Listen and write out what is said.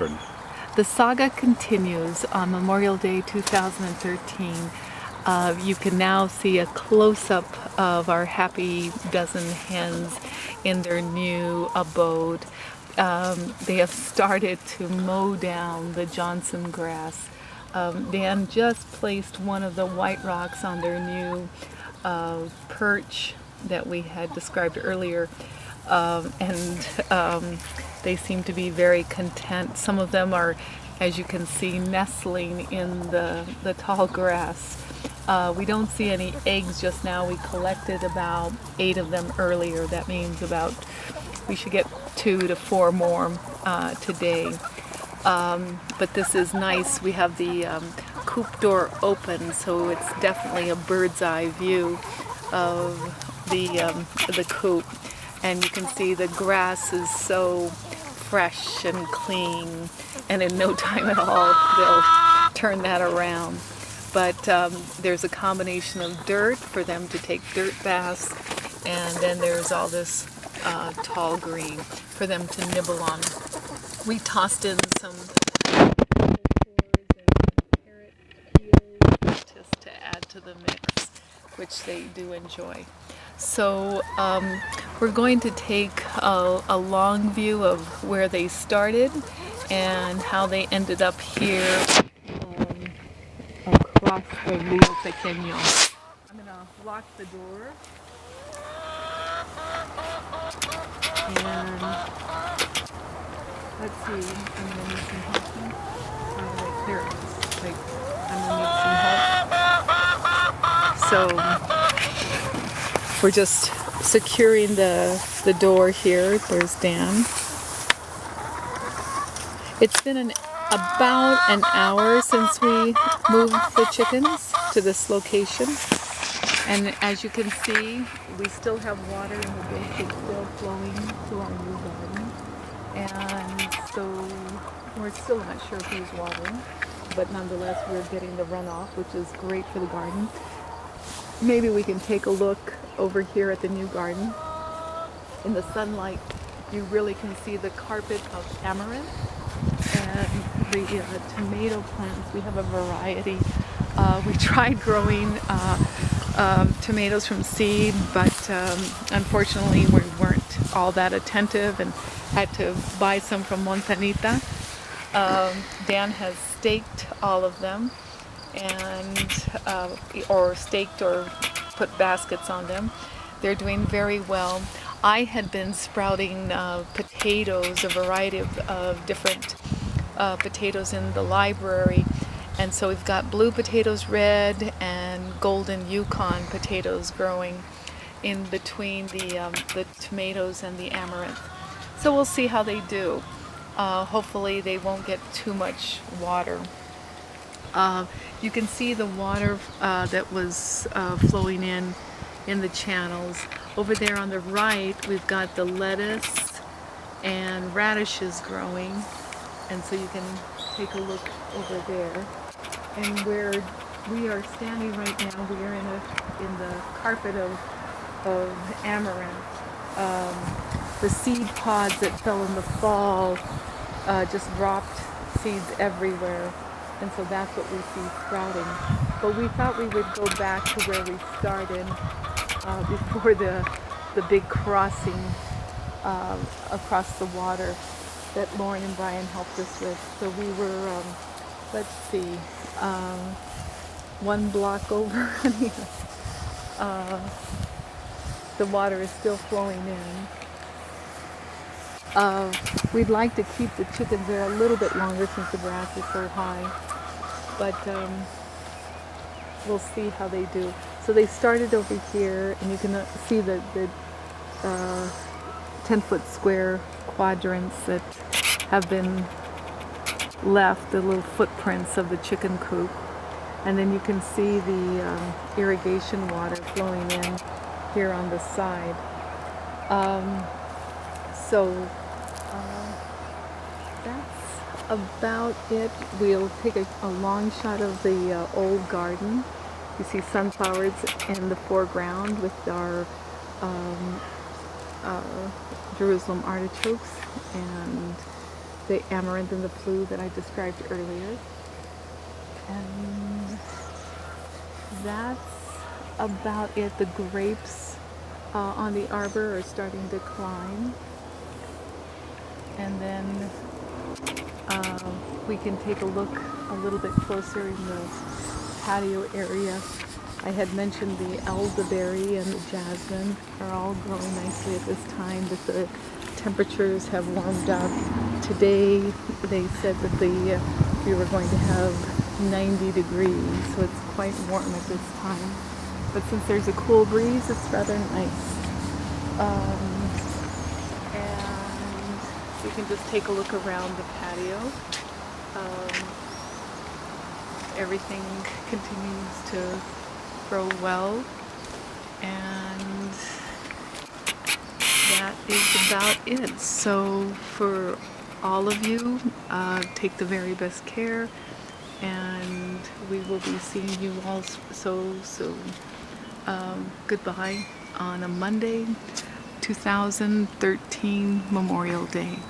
started? The saga continues on Memorial Day 2013. You can now see a close-up of our happy dozen hens in their new abode. They have started to mow down the Johnson grass. Dan just placed one of the white rocks on their new perch that we had described earlier, and they seem to be very content. Some of them are, as you can see, nestling in the tall grass. We don't see any eggs just now. We collected about 8 of them earlier. That means we should get 2 to 4 more today. But this is nice. We have the coop door open, so it's definitely a bird's eye view of the coop. And you can see the grass is so fresh and clean, and in no time at all they'll turn that around. But there's a combination of dirt for them to take dirt baths, and then there's all this tall green for them to nibble on. We tossed in some and carrot peels just to add to the mix, which they do enjoy. So we're going to take a long view of where they started and how they ended up here across the Rio Pequeño. I'm going to lock the door and let's see, I'm going to need some help. Right there it is. Like, I'm going to need some help. So we're just securing the door here. There's Dan. It's been about an hour since we moved the chickens to this location. And as you can see, we still have water in the ditch. It's still flowing to our new garden. And so we're still not sure who's watering, but nonetheless we're getting the runoff, which is great for the garden. Maybe we can take a look over here at the new garden. In the sunlight, you really can see the carpet of amaranth and the tomato plants. We have a variety. We tried growing tomatoes from seed, but unfortunately we weren't all that attentive and had to buy some from Montanita. Dan has staked all of them, and or staked or put baskets on them. They're doing very well. I had been sprouting potatoes, a variety of different potatoes in the library, and so we've got blue potatoes, red, and golden Yukon potatoes growing in between the tomatoes and the amaranth. So we'll see how they do. Hopefully they won't get too much water. You can see the water that was flowing in the channels. Over there on the right, we've got the lettuce and radishes growing, and so you can take a look over there. And where we are standing right now, we are in the carpet of amaranth. The seed pods that fell in the fall just dropped seeds everywhere, and so that's what we see sprouting. But we thought we would go back to where we started before the big crossing across the water that Lauren and Brian helped us with. So we were, let's see, 1 block over. The water is still flowing in. We'd like to keep the chickens there a little bit longer since the grass is so high, but we'll see how they do. So they started over here, and you can see the 10-foot square quadrants that have been left, the little footprints of the chicken coop. And then you can see the irrigation water flowing in here on the side. That's about it. We'll take a long shot of the old garden. You see sunflowers in the foreground with our Jerusalem artichokes, and the amaranth and the blue that I described earlier. And that's about it. The grapes on the arbor are starting to climb. And then we can take a look a little bit closer in the patio area. I had mentioned the elderberry and the jasmine are all growing nicely at this time, that the temperatures have warmed up. Today they said that we were going to have 90 degrees, so it's quite warm at this time. But since there's a cool breeze, it's rather nice. And we can just take a look around the patio. Everything continues to grow well, and that is about it. So for all of you, take the very best care, and we will be seeing you all so soon. Goodbye on a Monday, 2013 Memorial Day.